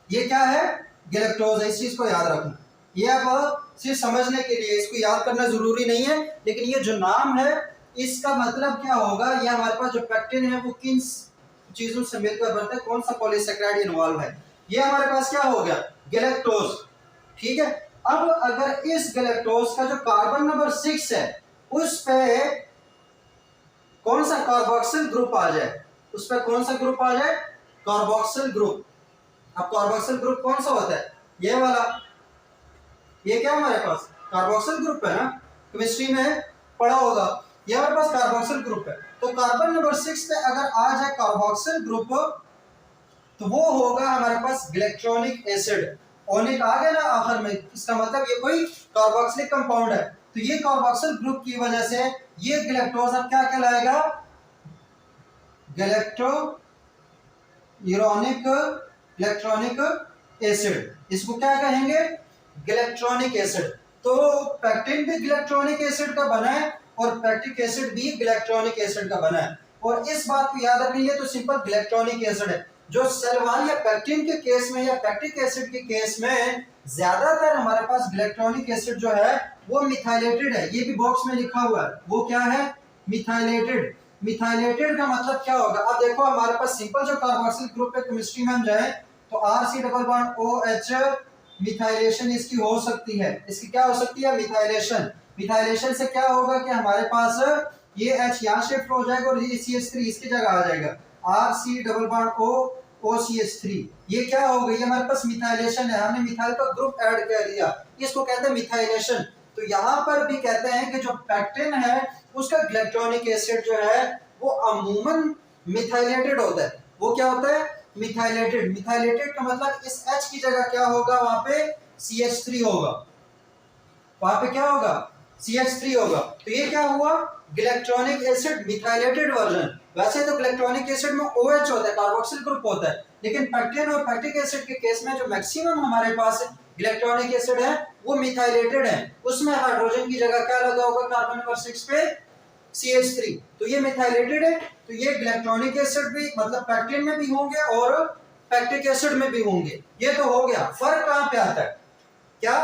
ये क्या है, गैलेक्टोज है, इस चीज को याद रखना। ये अब सिर्फ समझने के लिए, इसको याद करना जरूरी नहीं है, लेकिन ये जो नाम है इसका मतलब क्या होगा, ये हमारे पास जो पैक्टिन है वो किन चीजों से मिलकर बनता है, कौन सा पॉलीसेकेराइड इन्वॉल्व है। ये हमारे पास क्या हो गया, गैलेक्टोज, ठीक है। अब अगर इस गैलेक्टोज का जो कार्बन नंबर 6 है उस पे कौन सा कार्बोक्सिल ग्रुप आ जाए, उस पे कौन सा ग्रुप आ जाए, कार्बोक्सिल ग्रुप। अब कार्बोक्सिल ग्रुप कौन सा होता है, ये वाला, ये क्या हमारे पास कार्बोक्सिल ग्रुप है ना, केमिस्ट्री में पढ़ा होगा, ये हमारे पास कार्बोक्सिल ग्रुप है। तो कार्बन नंबर 6 पे अगर आ जाए कार्बोक्सिल ग्रुप तो वो होगा हमारे पास ग्लैक्टोनिक एसिड। ओनिक आ गया ना आखिर में, इसका मतलब ये कोई कार्बोक्सिलिक कंपाउंड है। तो ये कार्बोक्सिल ग्रुप की वजह से ये गैलेक्टोज अब क्या कहलाएगा, गैलेक्ट्रोनिक एसिड। इसको क्या कहेंगे, गैलेक्ट्रॉनिक एसिड। तो पैक्टिन भी गैलेक्ट्रॉनिक एसिड का बना है और पैक्टिक एसिड भी गैलेक्ट्रॉनिक एसिड का बना है। और इस बात को याद रखिए, तो सिंपल गैलेक्ट्रॉनिक एसिड है। जो सेलवाल या पैक्टिन के केस में या पैक्टिक एसिड के केस में ज्यादातर हमारे पास गैलेक्ट्रॉनिक एसिड जो है वो मिथाइलेटेड है। ये भी बॉक्स में लिखा हुआ है, वो क्या है, मिथाइलेटेड। मिथाइलेटेड का मतलब क्या होगा, अब देखो हमारे पास सिंपल जो कार्बोक्सिल ग्रुप है, केमिस्ट्री में हम जाए तो RC double bond OH, methylation इसकी हो सकती है। इसकी क्या हो सकती है, मिथाइलेशन। मिथाइलेशन से क्या होगा कि हमारे पास ये H यहाँ शिफ्ट हो जाएगा और ये CH3 इसकी जगह आ जाएगा, RC डबल बॉन्ड OCH3। ये क्या हो गई, हमारे पास मिथाइलेशन है, हमने मिथाइल का ग्रुप ऐड कर दिया, इसको कहते हैं मिथाइलेशन। तो यहाँ पर भी कहते हैं कि जो पैक्टिन है उसका ग्लैक्टोनिक एसिड जो है वो अमूमन मिथाइलेटेड होता है। वो क्या होता है, मिथाइलेटेड। मिथाइलेटेड का मतलब इस H की जगह क्या होगा, वहां पे CH3 होगा, वहां पे क्या होगा, CH3 होगा। तो ये क्या हुआ, ग्लैक्टोनिक एसिड मिथाइलेटेड वर्जन। वैसे तो ग्लैक्टोनिक एसिड में OH होता है, कार्बोक्सिल ग्रुप होता है, लेकिन पैक्टिन और पैक्टिक एसिड के केस में जो मैक्सिमम हमारे पास इलेक्ट्रॉनिक एसिड है वो मिथाइलेटेड है, उसमें हाइड्रोजन की जगह क्या लगा होगा कार्बन नंबर 6 पे CH3, तो ये मिथाइलेटेड है, तो ये इलेक्ट्रॉनिक एसिड भी मतलब पैक्टिन में भी होंगे और पैक्टिक एसिड में भी होंगे। ये तो हो गया। फर्क कहां पे आता है, क्या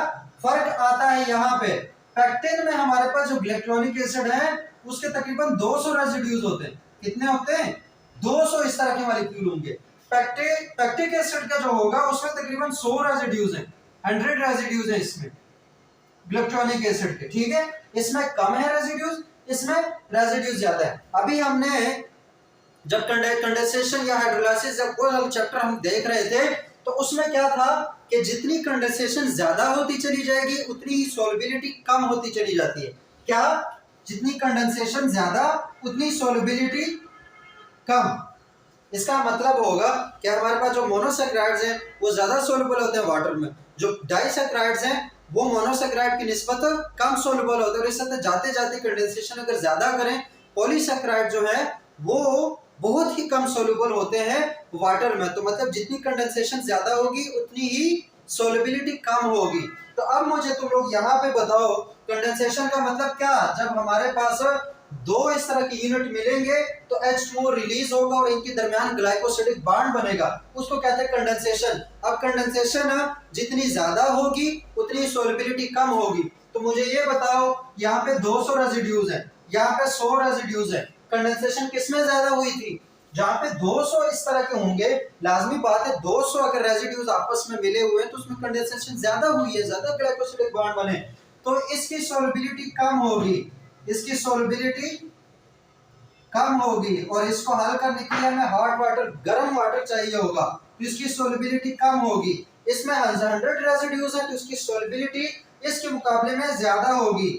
फर्क आता है यहाँ पे, पैक्टिन में हमारे पास जो इलेक्ट्रॉनिक एसिड है उसके तकरीबन 200 रेसिड्यूज होते हैं। कितने होते हैं, 200 इस तरह के मॉलिक्यूल होंगे। पैक्टिक एसिड का जो होगा उसमें तकरीबन 100 रेसिड्यूज हैं, 100 रेसिड्यूज हैं इसमें इलेक्ट्रॉनिक एसिड के, ठीक है। इसमें कम है रेसिड्यूज, इसमें रेसिड्यूज ज्यादा है। अभी हमने जब कंडेंसेशन या हाइड्रोलाइसिस जब वो चैप्टर हम देख रहे थे तो उसमें क्या था कि जितनी कंडेंसेशन ज्यादा होती चली जाएगी उतनी ही सॉल्युबिलिटी कम होती चली जाती है। क्या, जितनी कंडेंसेशन ज्यादा उतनी सॉल्युबिलिटी कम। इसका मतलब होगा कि हमारे पास जो मोनोसैकेराइड्स हैं वो ज्यादा सोल्युबल होते हैं वाटर में, जो डाइसैकेराइड्स हैं वो मोनोसैकेराइड की निस्बत कम सोल्युबल होते हैं। और इस तरह जाते जाते कंडेंसेशन अगर ज्यादा करें, पॉलीसैकेराइड जो है वो बहुत ही कम सोल्युबल होते हैं वाटर में। तो मतलब जितनी कंडेंसेशन ज्यादा होगी उतनी ही सोल्युबिलिटी कम होगी। तो अब मुझे तुम लोग यहाँ पे बताओ कंडेंसेशन का मतलब क्या। जब हमारे पास दो इस तरह की यूनिट मिलेंगे तो H2O रिलीज होगा और इनके दरमियान ग्लाइकोसिडिक बॉन्ड बनेगा, उसको कहते हैं कंडेंसेशन। अब कंडेंसेशन जितनी ज्यादा होगी उतनी सोल्युबिलिटी कम होगी। तो मुझे ये बताओ यहाँ पे 200 रेसिड्यूज हैं, यहाँ पे 100 रेसिड्यूज हैं, कंडेंसेशन किसमें ज्यादा हुई थी, जहां पे 200 इस तरह के होंगे। लाजमी बात है 200 अगर रेसिड्यूज आपस में मिले हुए हैं तो उसमें कंडेंसेशन ज्यादा हुई है, ज्यादा ग्लाइकोसिडिक बॉन्ड बने, तो इसकी सॉल्युबिलिटी कम होगी, इसकी सॉल्युबिलिटी कम होगी। और इसको हल करने के लिए हमें हॉट वाटर, गर्म वाटर चाहिए होगा, तो इसकी सॉल्युबिलिटी कम होगी। इसमें 100 रेसिड्यूज है तो इसकी सॉल्युबिलिटी इसके मुकाबले में ज्यादा होगी,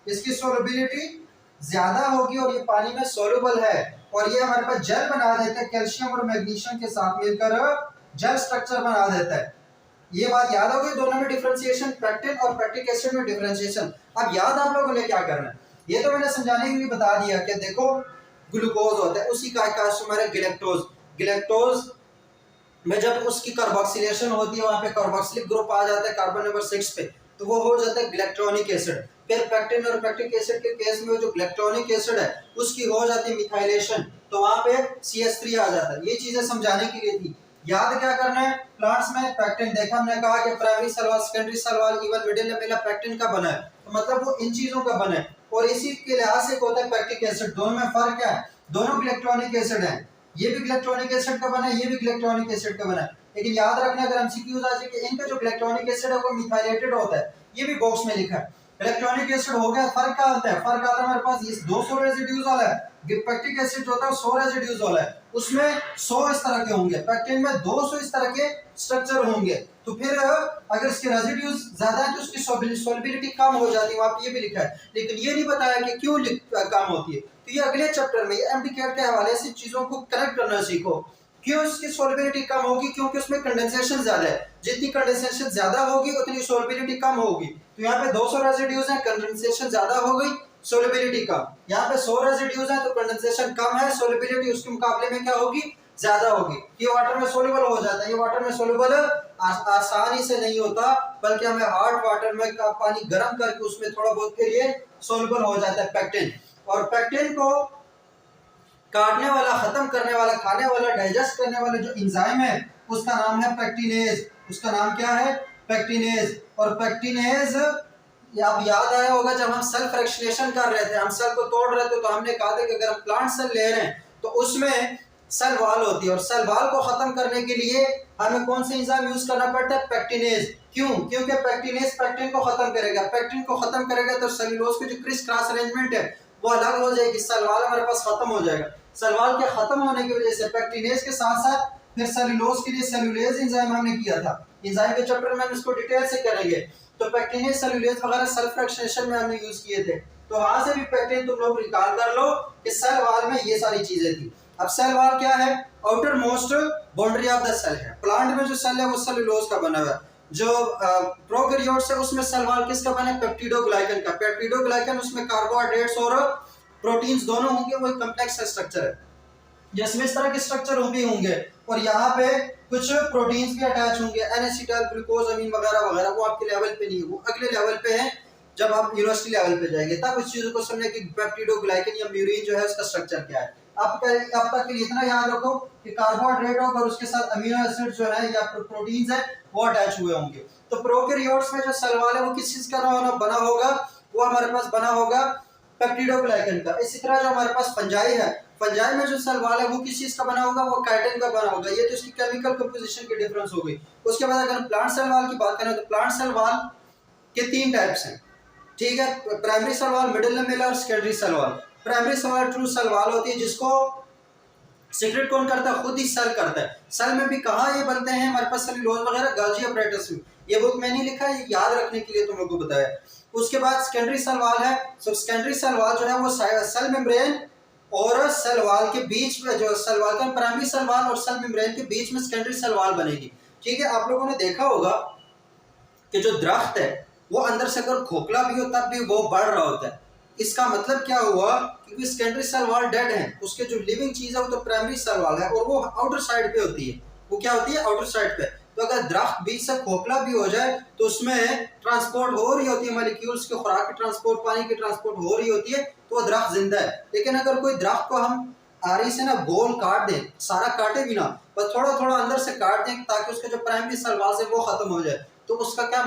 इसकी सॉल्युबिलिटी ज्यादा होगी और ये पानी में सोल्यूबल है। और ये हमारे पास जेल बना देता है, कैल्शियम और मैग्नीशियम के साथ मिलकर जेल स्ट्रक्चर बना देता है। ये बात याद होगी, दोनों में डिफरेंशिएशन, पैक्टिन और पैक्टिक एसिड में डिफरेंशिएशन। अब याद आप लोगों ने क्या करना है, ये तो मैंने समझाने के लिए बता दिया कि देखो ग्लूकोज होता है, उसी का आइसोमर है गिलेक्टोज। गिलेक्टोज में जब उसकी कार्बोक्सिलेशन होती है वहां पे कार्बोक्सिलिक ग्रुप आ जाता है कार्बन नंबर 6 पे, तो वो हो जाता है इलेक्ट्रॉनिक एसिड। फिर पैक्टिन और पैक्टिक एसिड के केस में जो इलेक्ट्रॉनिक एसिड है उसकी हो जाती है मिथाइलेशन, तो वहां पे CH3 आ जाता है। ये चीजें समझाने के लिए थी। याद क्या करना है, प्लांट्स में पैक्टिन देखा हमने कहा कि primary cell wall, secondary cell wall, even middle lamella pectin का बना है, तो मतलब वो इन चीजों का बना है। और इसी के लिहाज से होता है पैक्टिक एसिड। दोनों में फर्क क्या है, दोनों इलेक्ट्रॉनिक एसिड है, ये भी इलेक्ट्रॉनिक एसिड का बना है, ये भी इलेक्ट्रॉनिक एसिड का बना है। लेकिन याद रखना अगर एमसीक्यूज आ जाए कि इनका जो इलेक्ट्रॉनिक एसिड है वो मिथाइलेटेड होता है, ये भी बॉक्स में लिखा है। इलेक्ट्रॉनिक एसिड हो गया, फर्क क्या आता है, फर्क आता है हमारे पास ये 200 रेसिड्यूज वाला है, पैक्टिक एसिड जो होता है 100 रेसिड्यूज वाला है, उसमें 100 इस तरह के होंगे, पैक्टिन में 200 इस तरह के स्ट्रक्चर होंगे। तो फिर अगर इसके रेसिड्यूज ज्यादा है तो उसकी सॉल्युबिलिटी कम हो जाती है, वहां पे ये भी लिखा है। लेकिन ये नहीं बताया कि क्यों कम होती है। तो ये अगले चैप्टर में एमडीकेट के हवाले से चीजों को कनेक्ट करना सीखो। क्यों इसकी सॉल्युबिलिटी कम होगी, क्योंकि उसमें कंडेंसेशन ज्यादा है, जितनी कंडेंसेशन ज्यादा होगी उतनी सॉल्युबिलिटी कम होगी। तो यहाँ पे 200 रेसिड्यूज हैं, कंडेंसेशन ज्यादा हो गई, सॉल्युबिलिटी कम। यहाँ पे 100 रेसिड्यूज हैं तो कंडेंसेशन कम है, सॉल्युबिलिटी उसके मुकाबले में क्या होगी, ज्यादा होगी। ये वाटर में सोल्यूबल हो जाता है। ये वाटर में सोल्यूबल आसानी से नहीं होता, बल्कि हमें हार्ड वाटर में पानी गर्म करके उसमें थोड़ा बहुत फिर ये सोल्यूबल हो जाता है पैक्टिन। और पैक्टिन को काटने वाला, खत्म करने वाला, खाने वाला, डाइजेस्ट करने वाला जो एंजाइम है उसका नाम है पैक्टिनेज। उसका नाम क्या है, पैक्टिनेज। और पैक्टिनेज आप याद आया होगा जब हम सेल फ्रैक्शनेशन कर रहे थे, हम सेल को तोड़ रहे थे, तो हमने कहा था कि अगर हम प्लांट सेल ले रहे हैं तो उसमें सेल वॉल होती है, और सेल वॉल को खत्म करने के लिए हमें कौन सा एंजाइम यूज करना पड़ता है, पैक्टिनेज। क्यों, क्योंकि पैक्टिनेज पैक्टिन को खत्म करेगा, पैक्टिन को खत्म करेगा तो सेलुलोज की जो क्रिस क्रॉस अरेंजमेंट है वो अलग हो जाएगी, सेल वॉल हमारे पास खत्म हो जाएगा। सेल वॉल के खत्म होने की वजह से पैक्टिनेज के साथ साथ फिर सेलुलोज के लिए सेलुलेज एंजाइम हमने किया था, एंजाइम के चैप्टर में हम इसको डिटेल से करेंगे। तो पैक्टिनेज, सेलुलेज वगैरह सेल फ्रैक्शनेशन में हमने यूज किए थे। तो वहां से भी पैक्टिन तुम लोग रिकॉल कर लो कि सेल वॉल में ये सारी चीजें थी। अब सेल वॉल क्या है, outermost boundary of the cell है। प्लांट में जो सेल है वो सेलुलोज का बना हुआ है। जो प्रोकैरियोट्स है उसमें सेल वॉल किसका बना है, पेप्टिडोग्लाइकन का। पेप्टिडोग्लाइकन उसमें कार्बोहाइड्रेट्स और प्रोटीन्स दोनों होंगे, वो एक कॉम्प्लेक्स स्ट्रक्चर है। जिसमें इस तरह के स्ट्रक्चर भी होंगे और यहाँ पे कुछ प्रोटीन्स भी अटैच होंगे, एन-एसिटाइल ग्लूकोज अमीन वगैरह वगैरह, वो आपके लेवल पे नहीं है, वो अगले लेवल पे है जब आप यूनिवर्सिटी लेवल पे जाएंगे तब उस चीजों को समझे कि पेप्टिडोग्लाइकन या म्यूरिन जो है उसका स्ट्रक्चर क्या है। अब तक के लिए इतना याद रखो कि कार्बोहाइड्रेट होगा और उसके साथ अमीनो एसिड जो है या प्रोटीन्स है वो अटैच हुए होंगे। तो प्रोकैरियोट्स में जो सेल वॉल है वो किस चीज का बना होगा, वो हमारे पास बना होगा पेप्टिडोग्लाइकन का। इसी तरह जो हमारे पास फंजाई है, फंजाई में जो सेल वॉल है वो किस चीज का बना होगा, वो काइटिन का बना होगा। ये तो इसकी केमिकल कंपोजिशन की डिफरेंस हो गई। उसके बाद अगर हम प्लांट सेल वॉल की बात करें तो प्लांट सेल वॉल के 3 टाइप्स हैं, ठीक है, primary cell wall, middle lamellar और secondary cell wall. Primary cell wall true cell wall होती है जिसको सीक्रेट कौन करता है, खुद ही सेल करता है। सेल में भी कहाँ ये बनते हैं हमारे पास, सेलुलोज वगैरह गाल्गी अपरेटस में। ये बुक मैंने लिखा है, ये याद रखने के लिए तुम लोगों को बताया। उसके बाद सेकेंडरी सेल वॉल है। सो सेकेंडरी सेल वॉल जो है वो सेल मेम्ब्रेन और सेल वॉल के बीच में, जो सेल वॉल का प्राइमरी सेल वॉल और सेल मेम्ब्रेन के बीच में सेकेंडरी सेल वॉल बनेगी, ठीक है। आप लोगों ने देखा होगा कि जो दरख्त है वो अंदर से अगर खोखला भी हो तब भी वो बढ़ रहा होता है। इसका मतलब क्या हुआ, क्योंकि सेकेंडरी सेल वॉल डेड है, उसके जो लिविंग चीज है वो तो प्राइमरी सेल वॉल है और वो आउटर साइड पे होती है। वो क्या होती है, आउटर साइड पे। तो अगर दरख्त बीच से खोखला भी हो जाए तो उसमें ट्रांसपोर्ट हो रही होती है, मॉलिक्यूल्स के खुराक की ट्रांसपोर्ट, पानी की ट्रांसपोर्ट हो रही होती है, तो वो दरख्त जिंदा है। लेकिन अगर कोई दरख्त को हम आरी से ना गोल काट दें, सारा काटे भी ना, बस थोड़ा थोड़ा अंदर से काट दें ताकि उसके जो प्राइमरी सेल वॉल है वो खत्म हो जाए, तो उसका क्या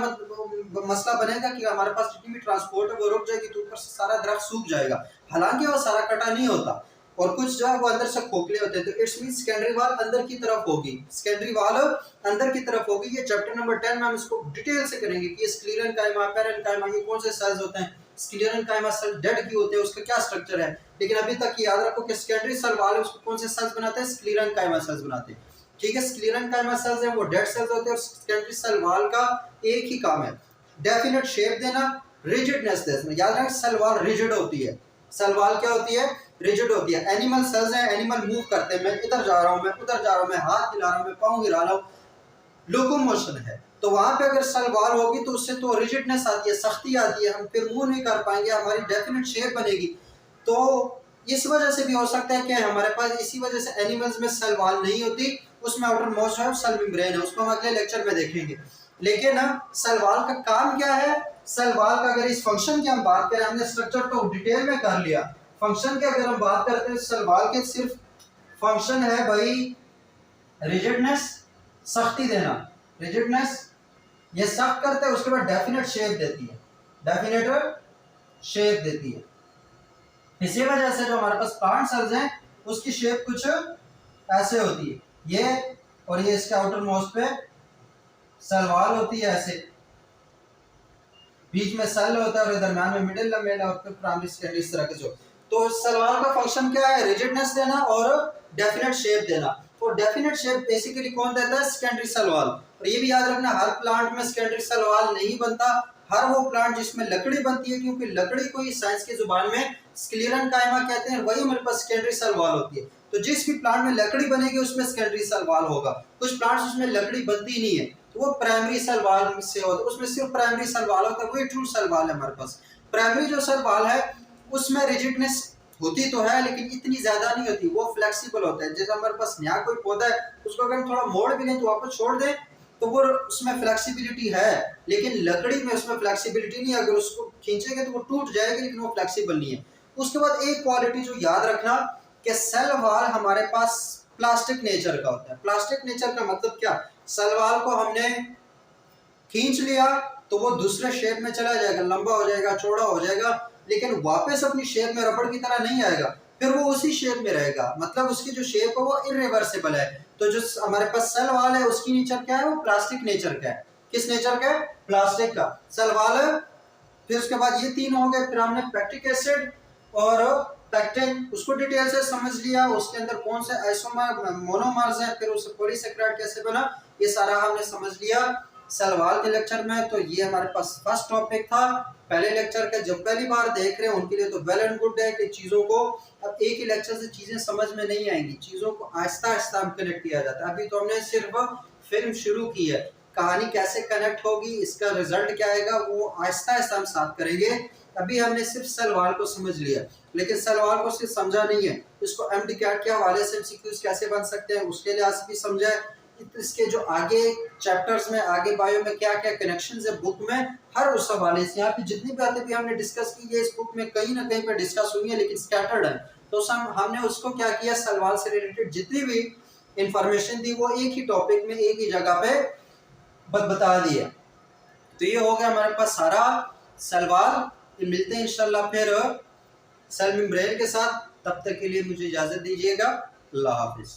मसला बनेगा कि हमारे पास जितनी भी ट्रांसपोर्ट है वो रुक जाएगी, तो ऊपर से सारा दरख्त सूख जाएगा। हालांकि वो सारा कटा नहीं होता और कुछ जो है वो अंदर से खोखले होते हैं। तो इट्स मीन सेकेंडरी वॉल अंदर की तरफ होगी, सेकेंडरी वॉल अंदर की तरफ होगी। ये चैप्टर नंबर 10 में हम इसको डिटेल से करेंगे कि स्क्लेरेन्काइमा, पेरेन्काइमा, ये कौन से सेल्स होते हैं। स्क्लेरेन्काइमा सेल डेड की होते हैं, उसका क्या स्ट्रक्चर है। लेकिन अभी तक याद रखो कि सेकेंडरी सेल वॉल है उसको कौन से सेल्स बनाते हैं, स्क्लेरेन्काइमा सेल्स बनाते हैं, ठीक है। स्क्लेरेन्काइमा सेल्स है वो डेड सेल्स होते हैं और सेकेंडरी सेल वॉल का एक ही काम है, डेफिनेट शेप देना, रिजिडनेस देना। याद रखें सेल वॉल रिजिड होती है, सेल वॉल क्या होती है, रिजिड होती है। एनिमल सेल्स हैं, एनिमल मूव करते हैं, मैं इधर जा रहा हूं, मैं उधर जा रहा हूं, मैं हाथ हिला रहा हूं, मैं पांव हिला रहा हूं, लोकोमोशन है। तो वहां पे अगर सेल वॉल होगी तो उससे तो रिजिडनेस आती है, सख्ती आती है, हम फिर मूव नहीं कर पाएंगे, हमारी डेफिनेट शेप बनेगी। तो इस वजह से भी हो सकता है कि हमारे पास इसी वजह से एनिमल्स में सेल वॉल नहीं होती, उसमें आउटर मोस्ट है सेल मेम्ब्रेन है, उसको हम अगले लेक्चर में देखेंगे। लेकिन सेल वॉल का काम क्या है, सेल वॉल का अगर इस फंक्शन की हम बात करें, हमने स्ट्रक्चर तो डिटेल में कर लिया, फंक्शन की अगर हम बात करते हैं सेल वॉल के सिर्फ फंक्शन है भाई रिजिडनेस, सख्ती देना, रिजिडनेस ये सख्त करता है, उसके बाद डेफिनेट शेप देती है, डेफिनेट शेप देती है। इसी वजह से जो हमारे पास प्लांट सेल्स हैं उसकी शेप कुछ ऐसे होती है, ये और ये इसके आउटर मोस्ट पे सेल वॉल होती है ऐसे, बीच में सेल होता है और दरम्यान में मिडिल लेमेला और फिर प्राइमरी सेकेंडरी, इस तरह के जो। तो सेल वॉल का फंक्शन क्या है, रिजिडनेस देना और डेफिनेट शेप देना। तो डेफिनेट शेप बेसिकली कौन देता है, सेकेंडरी सेल वॉल। और ये भी याद रखना हर प्लांट में सेकेंडरी सेल वॉल नहीं बनता, हर वो प्लांट जिसमें लकड़ी बनती है, क्योंकि लकड़ी को ही साइंस की जुबान में स्क्लेरेन्काइमा कहते हैं, वही हमारे पास सेकेंडरी सेल वॉल होती है। तो जिस भी प्लांट में लकड़ी बनेगी उसमें सेकेंडरी सेल वॉल होगा। कुछ प्लांट्स उसमें लकड़ी बनती नहीं है तो वो प्राइमरी सेल वॉल से होता है, उसमें सिर्फ प्राइमरी सेल वॉल होता है, वही ट्रू सेल वॉल है हमारे पास। प्राइमरी जो सेल वॉल है उसमें रिजिडनेस होती तो है लेकिन इतनी ज्यादा नहीं होती, वो फ्लेक्सिबल होता है। जैसे हमारे पास नया कोई पौधा है उसको अगर हम थोड़ा मोड़ भी लें तो वापस छोड़ दें तो वो उसमें फ्लेक्सिबिलिटी है, लेकिन लकड़ी में उसमें फ्लेक्सिबिलिटी नहीं है, अगर उसको खींचेंगे तो वो टूट जाएगी लेकिन वो फ्लेक्सिबल नहीं है। उसके बाद एक क्वालिटी जो याद रखना कि सेल वॉल हमारे पास प्लास्टिक नेचर का होता है। प्लास्टिक नेचर का मतलब क्या, सेल वॉल को हमने खींच लिया तो वो दूसरे शेप में चला जाएगा, लंबा हो जाएगा, चौड़ा हो जाएगा, लेकिन वापस अपनी शेप में रबड़ की तरह नहीं आएगा, फिर वो उसी शेप में रहेगा, मतलब उसकी जो शेप है वो इरिवर्सिबल है। तो जो हमारे पास सेल वॉल है उसकी नेचर क्या है, वो प्लास्टिक नेचर का है। किस नेचर का है, प्लास्टिक का सेल वॉल है। फिर उसके बाद ये तीन हो गए, फिर हमने पैक्टिक एसिड और पैक्टिन उसको डिटेल से समझ लिया, उसके अंदर कौन से आइसोमर मोनोमर्स हैं, फिर उससे पॉलीसेकेराइड कैसे बना, ये सारा हमने समझ लिया सेल वॉल के लेक्चर में। तो ये हमारे पास फर्स्ट टॉपिक था पहले लेक्चर का। जब पहली बार देख रहे हैं उनके लिए तो वेल एंड गुड है कि चीज़ों को अब एक ही लेक्चर से चीज़ें समझ में नहीं आएंगी, चीज़ों को आहिस्ता आहिस्ता हम कनेक्ट किया जाता है। अभी तो हमने सिर्फ फिल्म शुरू की है, कहानी कैसे कनेक्ट होगी, इसका रिजल्ट क्या आएगा वो आहिस्ता आहिस्ता हम साथ करेंगे। अभी हमने सिर्फ सेल वॉल को समझ लिया, लेकिन सेल वॉल को सिर्फ समझा नहीं है, इसको एमडीकैट के हवाले से एमसीक्यूज कैसे बन सकते हैं उसके लिहाज से भी समझा है। इसके जो आगे चैप्टर्स में, आगे बायो में क्या क्या कनेक्शंस है बुक में, हर उस हवाले से यहाँ पे जितनी बातें भी हमने डिस्कस की है इस बुक में कहीं ना कहीं पर डिस्कस हुई है, लेकिन स्कैटर्ड है। तो हमने उसको क्या किया, सेल वॉल से रिलेटेड जितनी भी इंफॉर्मेशन दी वो एक ही टॉपिक में एक ही जगह पे बता दिया। तो ये हो गया हमारे पास सारा सेल वॉल। मिलते हैं इंशाल्लाह फिर सेल मेम्ब्रेन के साथ, तब तक के लिए मुझे इजाजत दीजिएगा। अल्लाह हाफिज।